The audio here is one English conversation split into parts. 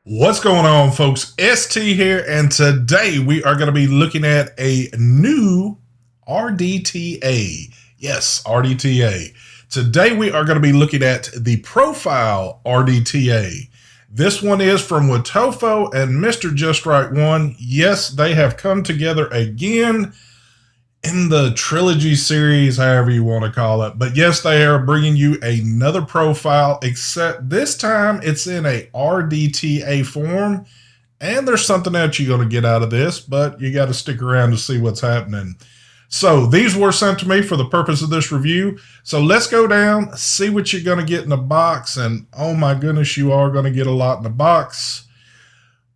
What's going on, folks? ST here, and today we are going to be looking at a new RDTA. Yes, RDTA. Today we are going to be looking at the Profile RDTA. This one is from Wotofo and MrJustRight1. Yes, they have come together again in the trilogy series, however you want to call it. But yes, they are bringing you another profile, except this time it's in a RDTA form. And there's something that you're going to get out of this, but you got to stick around to see what's happening. So these were sent to me for the purpose of this review. So let's go down, see what you're going to get in the box. And oh my goodness, you are going to get a lot in the box.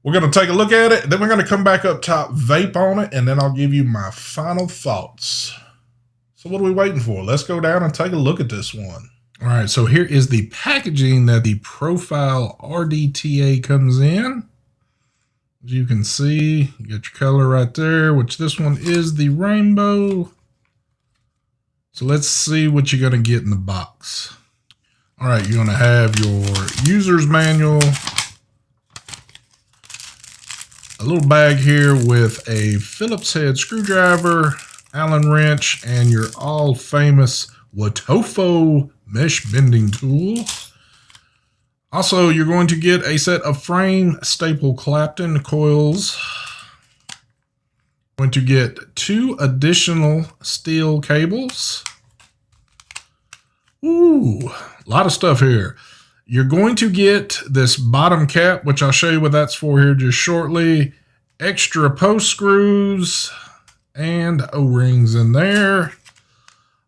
We're going to take a look at it, then we're going to come back up top, vape on it, and then I'll give you my final thoughts. So what are we waiting for? Let's go down and take a look at this one. All right, so here is the packaging that the Profile RDTA comes in. As you can see, you got your color right there, which this one is the rainbow. So let's see what you're going to get in the box. All right, you're going to have your user's manual, a little bag here with a Phillips head screwdriver, Allen wrench, and your all famous Wotofo mesh bending tool. Also, you're going to get a set of frame staple Clapton coils. Going to get 2 additional steel cables. Ooh, a lot of stuff here. You're going to get this bottom cap, which I'll show you what that's for here just shortly. Extra post screws and O-rings in there.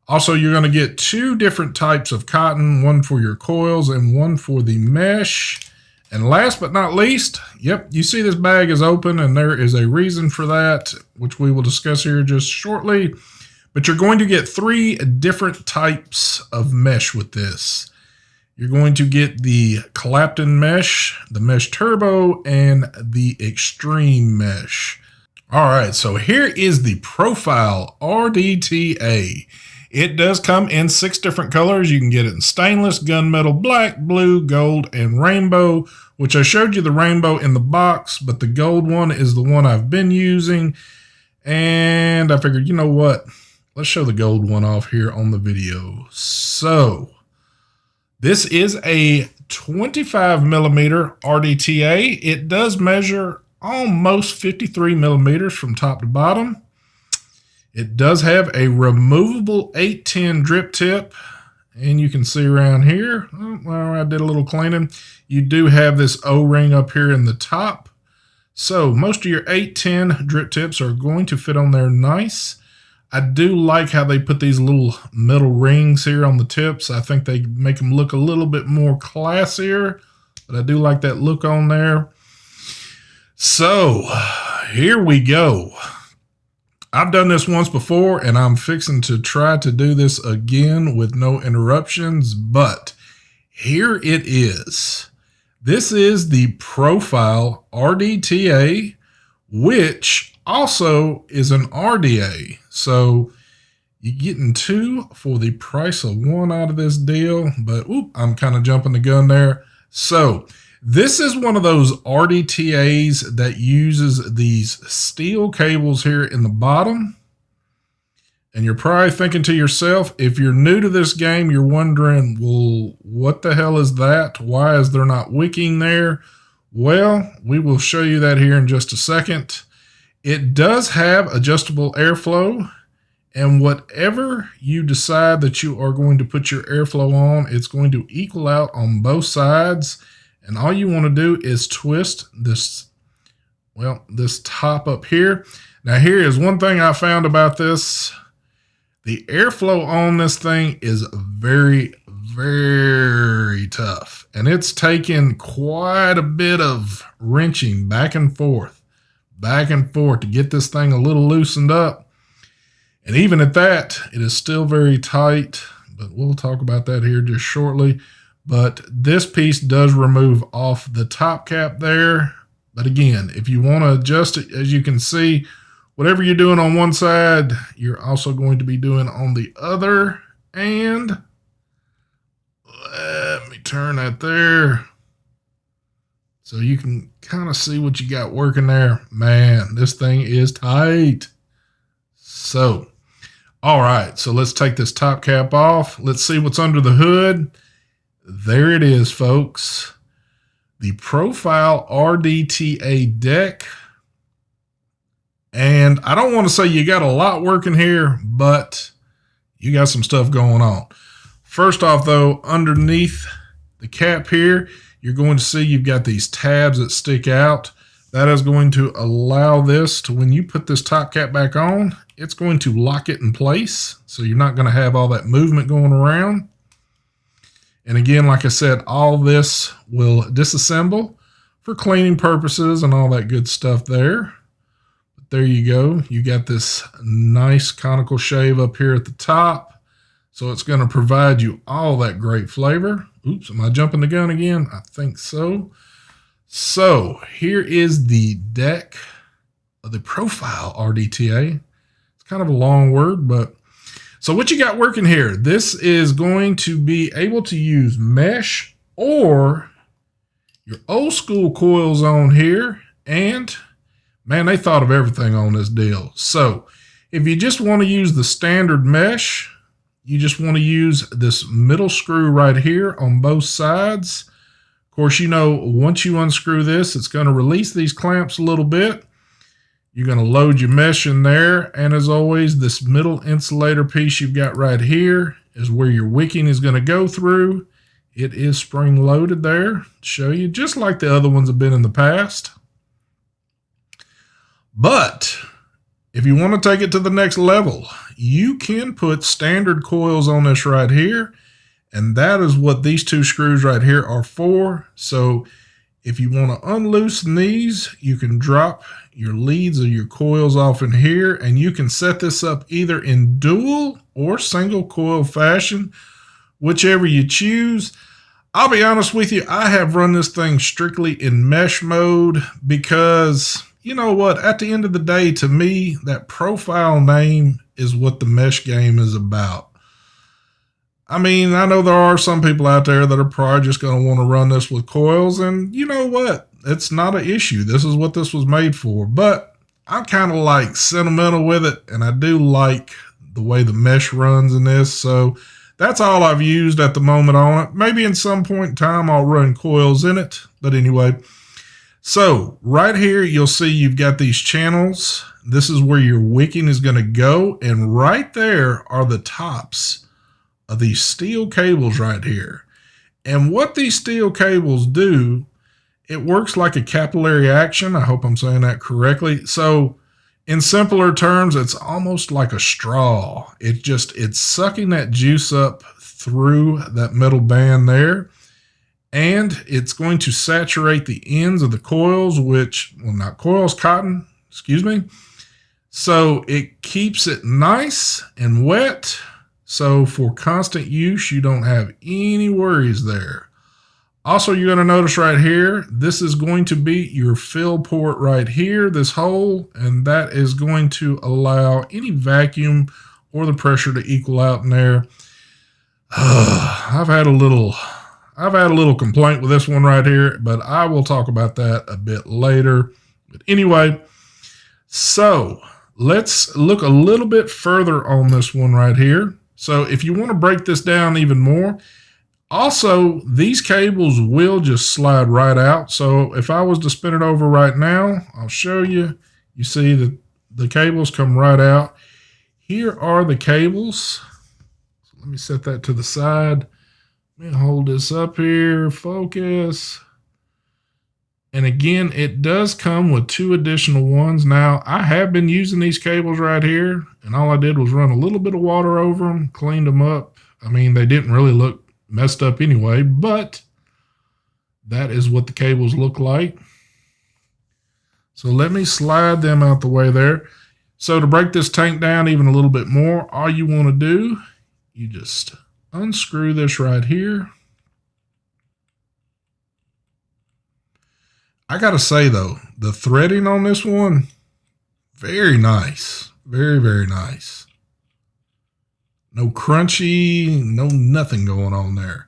Also, you're going to get 2 different types of cotton, one for your coils and one for the mesh. And last but not least, yep, you see this bag is open and there is a reason for that, which we will discuss here just shortly. But you're going to get 3 different types of mesh with this. You're going to get the Clapton Mesh, the Mesh Turbo, and the Extreme Mesh. All right, so here is the Profile RDTA. It does come in 6 different colors. You can get it in stainless, gunmetal, black, blue, gold, and rainbow, which I showed you the rainbow in the box, but the gold one is the one I've been using. And I figured, you know what? Let's show the gold one off here on the video. So this is a 25 millimeter RDTA. It does measure almost 53 millimeters from top to bottom. It does have a removable 810 drip tip. And you can see around here, well, I did a little cleaning. You do have this O-ring up here in the top. So most of your 810 drip tips are going to fit on there nice. I do like how they put these little metal rings here on the tips. I think they make them look a little bit more classier, but I do like that look on there. So here we go. I've done this once before and I'm fixing to try to do this again with no interruptions, but here it is. This is the Profile RDTA, which also is an RDA. So you're getting 2 for the price of 1 out of this deal, but I'm kind of jumping the gun there. So this is one of those RDTAs that uses these steel cables here in the bottom. And you're probably thinking to yourself, if you're new to this game, you're wondering, well, what the hell is that? Why is there not wicking there? Well, we will show you that here in just a second. It does have adjustable airflow, and whatever you decide that you are going to put your airflow on, it's going to equal out on both sides. And all you want to do is twist this, well, this top up here. Now here is one thing I found about this. The airflow on this thing is very, very tough. And it's taken quite a bit of wrenching back and forth to get this thing a little loosened up. And even at that, it is still very tight, but we'll talk about that here just shortly. But this piece does remove off the top cap there. But again, if you want to adjust it, as you can see, whatever you're doing on one side, you're also going to be doing on the other. And let me turn that there. So you can kind of see what you got working there. Man, this thing is tight. So, all right, so let's take this top cap off. Let's see what's under the hood. There it is, folks. The Profile RDTA deck. And I don't want to say you got a lot working here, but you got some stuff going on. First off, though, underneath the cap here, you're going to see you've got these tabs that stick out. That is going to allow this to, when you put this top cap back on, it's going to lock it in place. So you're not going to have all that movement going around. And again, like I said, all this will disassemble for cleaning purposes and all that good stuff there. But there you go. You got this nice conical shave up here at the top. So it's going to provide you all that great flavor. Oops, am I jumping the gun again? I think so. So here is the deck of the Profile RDTA. It's kind of a long word, but so what you got working here, this is going to be able to use mesh or your old school coils on here. And man, they thought of everything on this deal. So if you just want to use the standard mesh, you just want to use this middle screw right here on both sides. Of course, you know, once you unscrew this, it's going to release these clamps a little bit. You're going to load your mesh in there. And as always, this middle insulator piece you've got right here is where your wicking is going to go through. It is spring loaded there to show you, just like the other ones have been in the past. But if you want to take it to the next level, you can put standard coils on this right here. And that is what these two screws right here are for. So if you want to unloosen these, you can drop your leads or your coils off in here, and you can set this up either in dual or single coil fashion, whichever you choose. I'll be honest with you, I have run this thing strictly in mesh mode because, you know what, at the end of the day, to me, that Profile name is what the mesh game is about. I mean, I know there are some people out there that are probably just going to want to run this with coils, and you know what? It's not an issue. This is what this was made for, but I'm kind of like sentimental with it, and I do like the way the mesh runs in this, so that's all I've used at the moment on it. Maybe in some point in time I'll run coils in it, but anyway. So right here, you'll see you've got these channels. This is where your wicking is going to go, and right there are the tops of these steel cables right here. And what these steel cables do, it works like a capillary action. I hope I'm saying that correctly. So in simpler terms, it's almost like a straw. It's sucking that juice up through that middle band there. And it's going to saturate the ends of the coils, not coils, cotton, excuse me. So it keeps it nice and wet. So for constant use, you don't have any worries there. Also, you're going to notice right here, this is going to be your fill port right here, this hole, and that is going to allow any vacuum or the pressure to equal out in there. I've had a little complaint with this one right here, but I will talk about that a bit later. But anyway, so let's look a little bit further on this one right here. So if you want to break this down even more, also these cables will just slide right out. So if I was to spin it over right now, I'll show you. You see that the cables come right out. Here are the cables. So let me set that to the side. Let me hold this up here, focus. And again, it does come with 2 additional ones. Now, I have been using these cables right here, and all I did was run a little bit of water over them, cleaned them up. I mean, they didn't really look messed up anyway, but that is what the cables look like. So let me slide them out the way there. So to break this tank down even a little bit more, all you want to do, you just unscrew this right here. I got to say, though, the threading on this one, very nice. Very, very nice. No crunchy, no nothing going on there.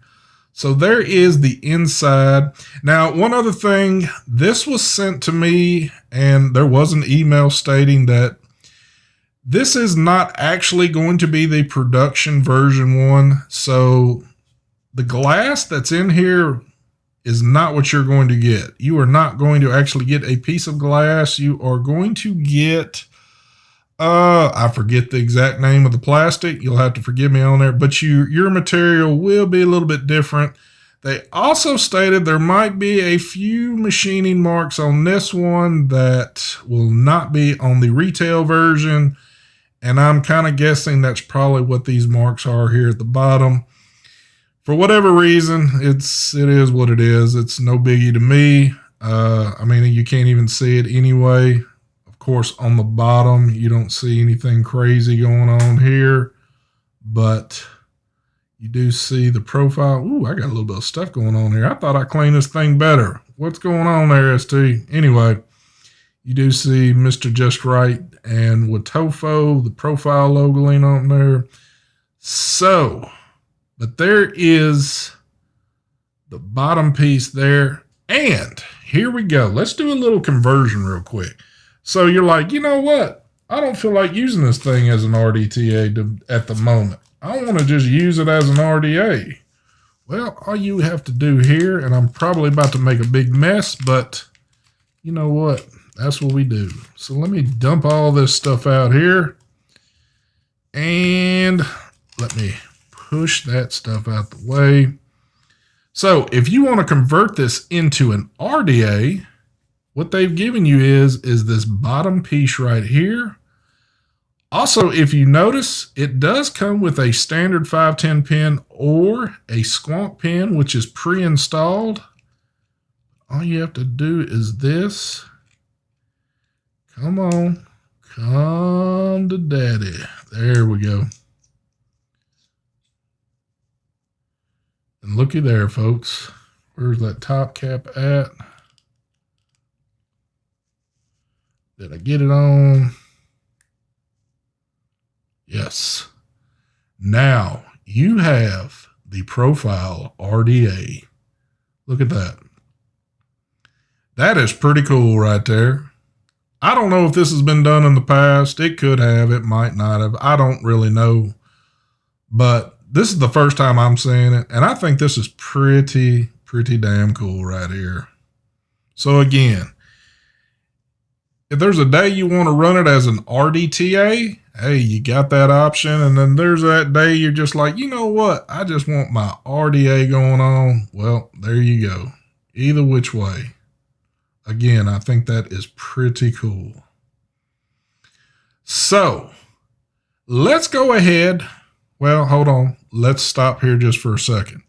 So there is the inside. Now, one other thing, this was sent to me and there was an email stating that this is not actually going to be the production version one. So the glass that's in here is not what you're going to get. You are not going to actually get a piece of glass. You are going to get, I forget the exact name of the plastic. You'll have to forgive me on there, but your material will be a little bit different. They also stated there might be a few machining marks on this one that will not be on the retail version. And I'm kind of guessing that's probably what these marks are here at the bottom. For whatever reason, it is what it is. It's no biggie to me. I mean, you can't even see it anyway. Of course, on the bottom, you don't see anything crazy going on here, but you do see the profile. Ooh, I got a little bit of stuff going on here. I thought I cleaned this thing better. What's going on there, ST? Anyway, you do see Mr. Just Right and Wotofo, the profile logo on there. So, but there is the bottom piece there. And here we go. Let's do a little conversion real quick. So you're like, you know what? I don't feel like using this thing as an RDTA at the moment. I want to just use it as an RDA. Well, all you have to do here, and I'm probably about to make a big mess, but you know what? That's what we do. So let me dump all this stuff out here. And let me push that stuff out the way. So if you want to convert this into an RDA, what they've given you is this bottom piece right here. Also, if you notice, it does come with a standard 510 pin or a squonk pin, which is pre-installed. All you have to do is this. Come on, come to daddy. There we go. And looky there, folks. Where's that top cap at? Did I get it on? Yes. Now you have the profile RDA. Look at that. That is pretty cool right there. I don't know if this has been done in the past. It could have, it might not have. I don't really know. But this is the first time I'm seeing it. And I think this is pretty damn cool right here. So again, if there's a day you want to run it as an RDTA, hey, you got that option. And then there's that day you're just like, you know what? I just want my RDA going on. Well, there you go. Either which way. Again, I think that is pretty cool. So let's go ahead. Well, hold on. Let's stop here just for a second.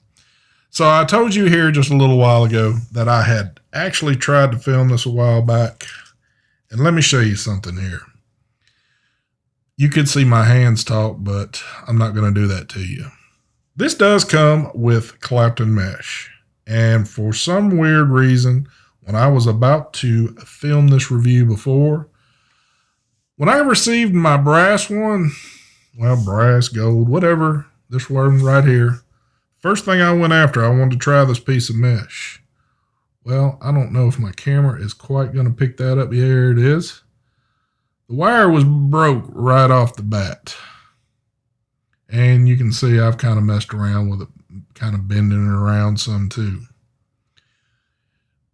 So I told you here just a little while ago that I had actually tried to film this a while back. And let me show you something here. You could see my hands talk, but I'm not going to do that to you. This does come with Clapton Mesh. And for some weird reason, when I was about to film this review before, when I received my brass one, well, brass, gold, whatever, this one right here, first thing I went after, I wanted to try this piece of mesh. Well, I don't know if my camera is quite going to pick that up. Yeah, here it is. The wire was broke right off the bat. And you can see I've kind of messed around with it, kind of bending it around some too.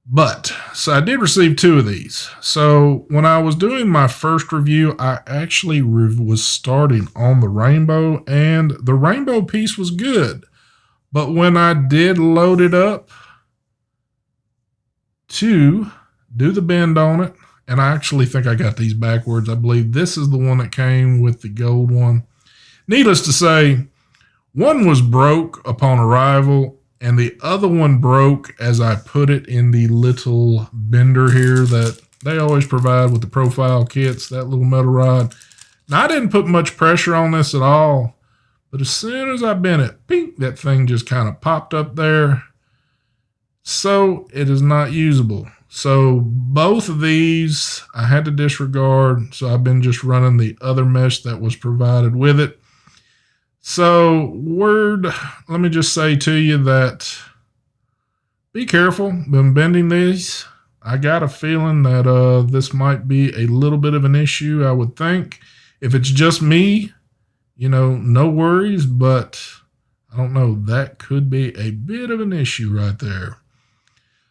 But, so I did receive two of these. So when I was doing my first review, I actually was starting on the rainbow, and the rainbow piece was good. But when I did load it up to do the bend on it, and I actually think I got these backwards. I believe this is the one that came with the gold one. Needless to say, one was broke upon arrival, and the other one broke as I put it in the little bender here that they always provide with the profile kits, that little metal rod. Now, I didn't put much pressure on this at all, but as soon as I bent it, pink, that thing just kind of popped up there. So it is not usable. So both of these I had to disregard. So I've been just running the other mesh that was provided with it. So let me just say to you that be careful. Been bending these. I got a feeling that this might be a little bit of an issue, I would think. If it's just me, no worries, but I don't know. That could be a bit of an issue right there.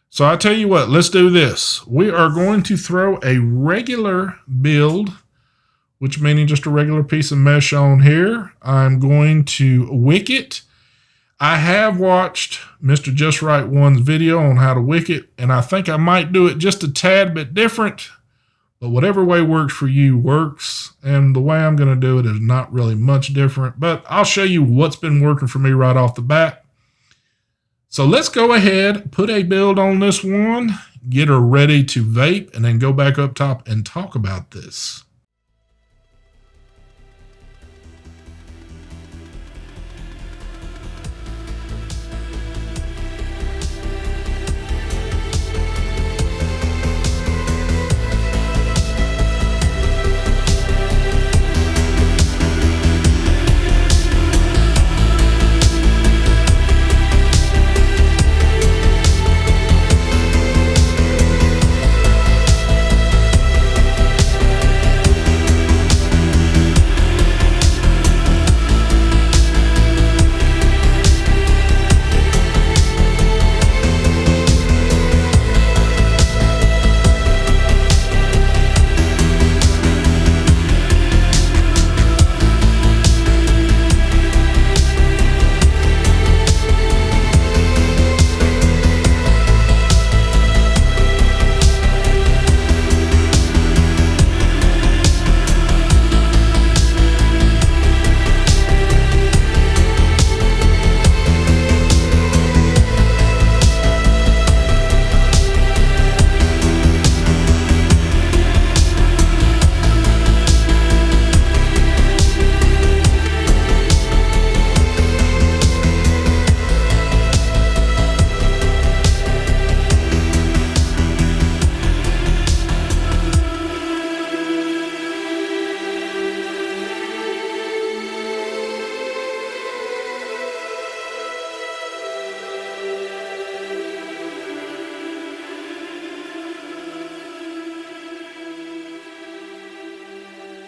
So I tell you what, let's do this. We are going to throw a regular build, which meaning just a regular piece of mesh on here. I'm going to wick it. I have watched MrJustRight1's video on how to wick it, and I think I might do it just a tad bit different, but whatever way works for you works, and the way I'm going to do it is not really much different, but I'll show you what's been working for me right off the bat. So let's go ahead, put a build on this one, get her ready to vape, and then go back up top and talk about this.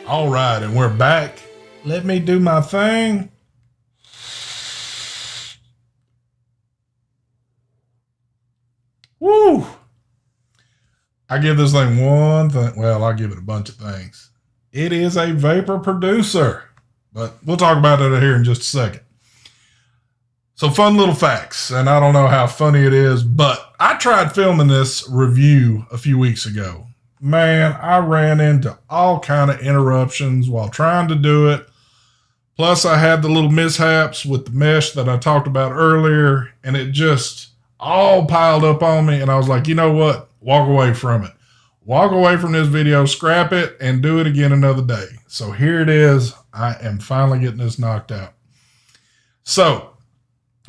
All right, and we're back. Let me do my thing. Woo! I give this thing one thing. Well, I'll give it a bunch of things. It is a vapor producer, but we'll talk about it here in just a second. So fun little facts, and I don't know how funny it is, but I tried filming this review a few weeks ago. Man, I ran into all kind of interruptions while trying to do it. Plus, I had the little mishaps with the mesh that I talked about earlier, and it just all piled up on me, and I was like, you know what? Walk away from it. Walk away from this video, scrap it, and do it again another day. So here it is. I am finally getting this knocked out. So,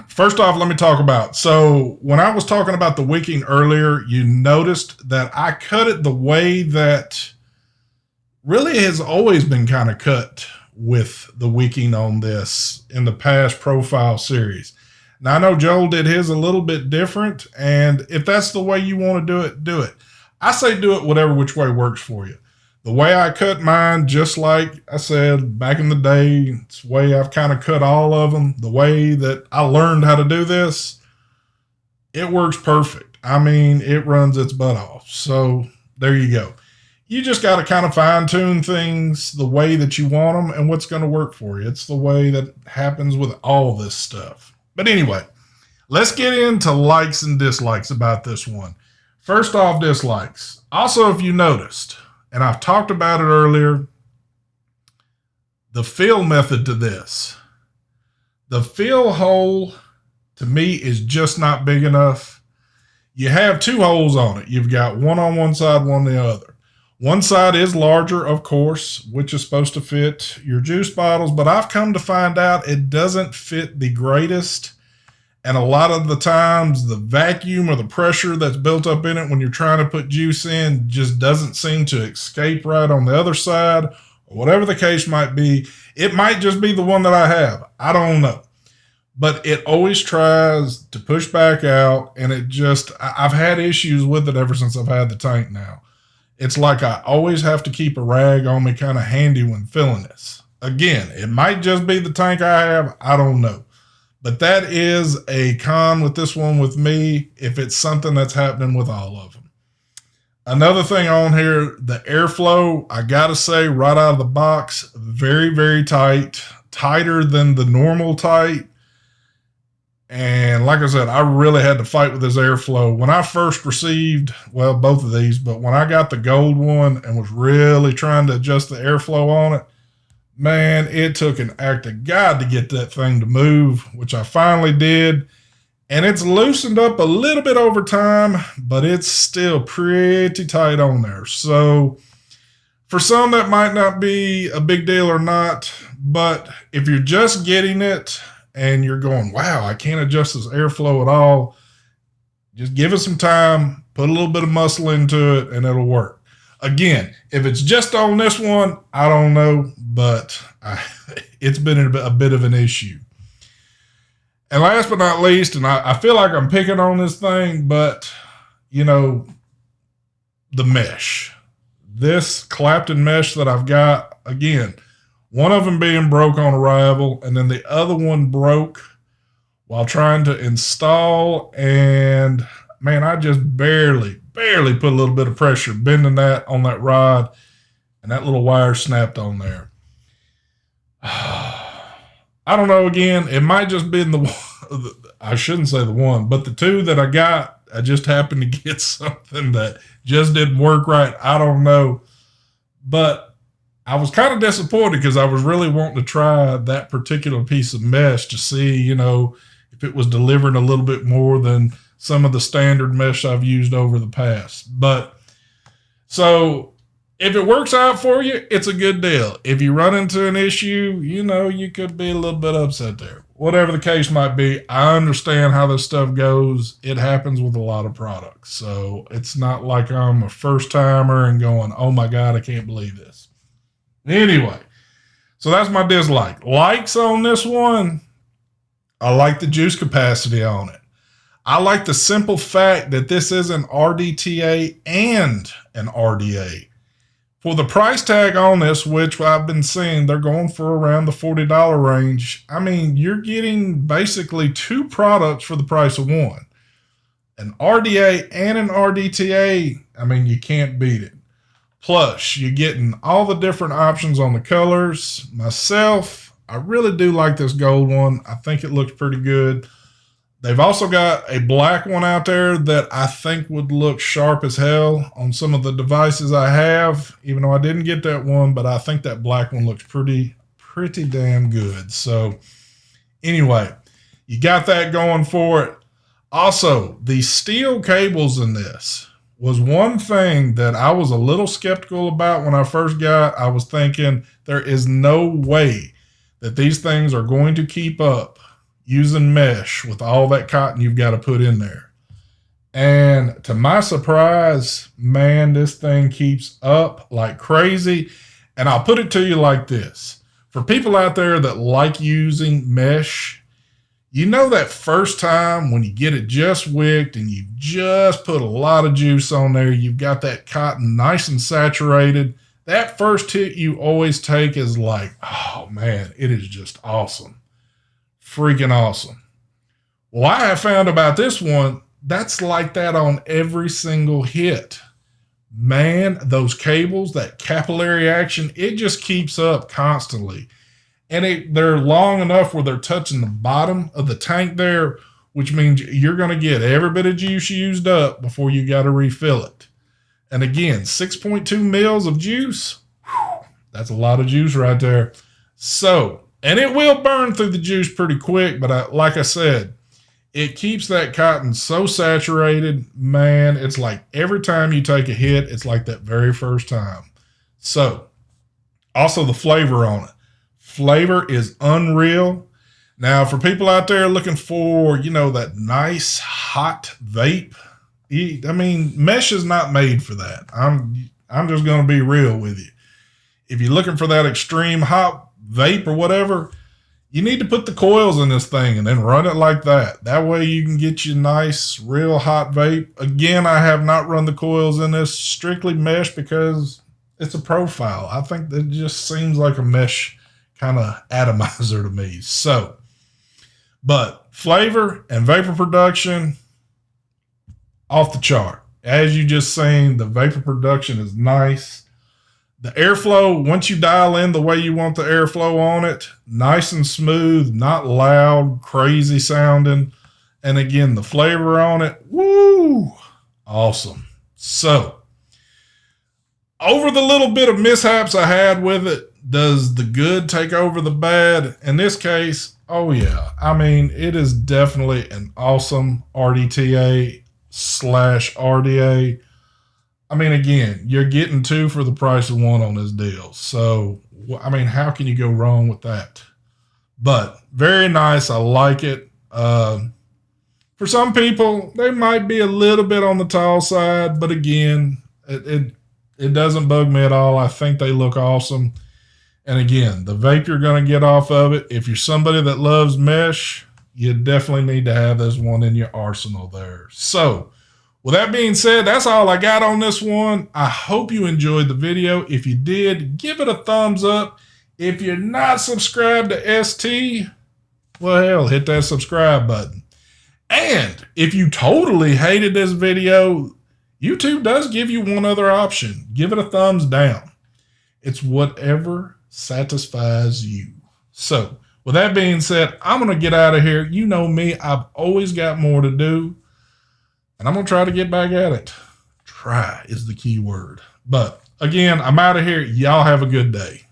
first off, let me talk about, so when I was talking about the wicking earlier, you noticed that I cut it the way that really has always been kind of cut with the wicking on this in the past profile series. Now, I know Joel did his a little bit different, and if that's the way you want to do it, do it. I say do it whatever which way works for you. The way I cut mine, just like I said back in the day, it's the way I've kind of cut all of them. The way that I learned how to do this, it works perfect. I mean, it runs its butt off. So there you go. You just got to kind of fine tune things the way that you want them and what's going to work for you. It's the way that happens with all this stuff. But anyway, let's get into likes and dislikes about this one. First off, dislikes. Also, if you noticed, and I've talked about it earlier, the fill method to this. The fill hole, to me, is just not big enough. You have two holes on it. You've got one on one side, one on the other. One side is larger, of course, which is supposed to fit your juice bottles, but I've come to find out it doesn't fit the greatest. And a lot of the times, the vacuum or the pressure that's built up in it when you're trying to put juice in just doesn't seem to escape right on the other side, whatever the case might be. It might just be the one that I have. I don't know. But it always tries to push back out, and I've had issues with it ever since I've had the tank now. It's like I always have to keep a rag on me kind of handy when filling this. Again, it might just be the tank I have. I don't know. But that is a con with this one with me, if it's something that's happening with all of them. Another thing on here, the airflow, I gotta say, right out of the box, very, very tight. Tighter than the normal tight. And like I said, I really had to fight with this airflow. When I first received, well, both of these, but when I got the gold one and was really trying to adjust the airflow on it, man, it took an act of God to get that thing to move, which I finally did. And it's loosened up a little bit over time, but it's still pretty tight on there. So for some, that might not be a big deal or not, but if you're just getting it and you're going, wow, I can't adjust this airflow at all, just give it some time, put a little bit of muscle into it, and it'll work. Again, if it's just on this one, I don't know, but it's been a bit of an issue. And last but not least, and I feel like I'm picking on this thing, but, you know, the mesh. This Clapton mesh that I've got, again, one of them being broke on arrival, and then the other one broke while trying to install, and, man, I just barely put a little bit of pressure bending that on that rod, and that little wire snapped on there. I don't know, again, it might just been I shouldn't say the one, but the two that I got, I just happened to get something that just didn't work right. I don't know. But I was kind of disappointed because I was really wanting to try that particular piece of mesh to see, you know, if it was delivering a little bit more than some of the standard mesh I've used over the past. But so if it works out for you, it's a good deal. If you run into an issue, you know, you could be a little bit upset there. Whatever the case might be, I understand how this stuff goes. It happens with a lot of products. So it's not like I'm a first timer and going, oh my God, I can't believe this. Anyway, so that's my dislike. Likes on this one, I like the juice capacity on it. I like the simple fact that this is an RDTA and an RDA. For the price tag on this, which I've been seeing, they're going for around the $40 range. I mean, you're getting basically two products for the price of one. An RDA and an RDTA, I mean, you can't beat it. Plus, you're getting all the different options on the colors. Myself, I really do like this gold one. I think it looks pretty good. They've also got a black one out there that I think would look sharp as hell on some of the devices I have, even though I didn't get that one, but I think that black one looks pretty damn good. So anyway, you got that going for it. Also, the steel cables in this was one thing that I was a little skeptical about when I first got. I was thinking there is no way that these things are going to keep up using mesh with all that cotton you've got to put in there. And to my surprise, man, this thing keeps up like crazy. And I'll put it to you like this. For people out there that like using mesh, you know that first time when you get it just wicked and you just put a lot of juice on there, you've got that cotton nice and saturated. That first hit you always take is like, oh man, it is just awesome. Freaking awesome. Well, I have found about this one, that's like that on every single hit. Man, those cables, that capillary action, it just keeps up constantly. And they're long enough where they're touching the bottom of the tank there, which means you're going to get every bit of juice used up before you got to refill it. And again, 6.2 mils of juice, whew, that's a lot of juice right there. So, and it will burn through the juice pretty quick, but like I said, it keeps that cotton so saturated, man, it's like every time you take a hit, it's like that very first time. So, also the flavor on it. Flavor is unreal. Now, for people out there looking for, you know, that nice hot vape, I mean, mesh is not made for that. I'm just going to be real with you. if you're looking for that extreme hot vape or whatever, you need to put the coils in this thing and then run it like that. That way you can get you nice, real hot vape. Again, I have not run the coils in this strictly mesh because it's a profile. I think that just seems like a mesh kind of atomizer to me. So, but flavor and vapor production, off the chart. As you just seen, the vapor production is nice. The airflow, once you dial in the way you want the airflow on it, nice and smooth, not loud, crazy sounding. And again, the flavor on it, woo, awesome. So, over the little bit of mishaps I had with it, does the good take over the bad? In this case, oh yeah. I mean, it is definitely an awesome RDTA / RDA. I mean, again, you're getting 2 for the price of 1 on this deal. So, I mean, how can you go wrong with that? But very nice. I like it. For some people, they might be a little bit on the tall side, but again, it doesn't bug me at all. I think they look awesome. And again, the vape you're going to get off of it, if you're somebody that loves mesh, you definitely need to have this one in your arsenal there. So, with that being said, that's all I got on this one. I hope you enjoyed the video. If you did, give it a thumbs up. If you're not subscribed to ST, well, hell, hit that subscribe button. And if you totally hated this video, YouTube does give you one other option. Give it a thumbs down. It's whatever satisfies you. So, with that being said, I'm going to get out of here. You know me, I've always got more to do. And I'm going to try to get back at it. Try is the key word. But again, I'm out of here. Y'all have a good day.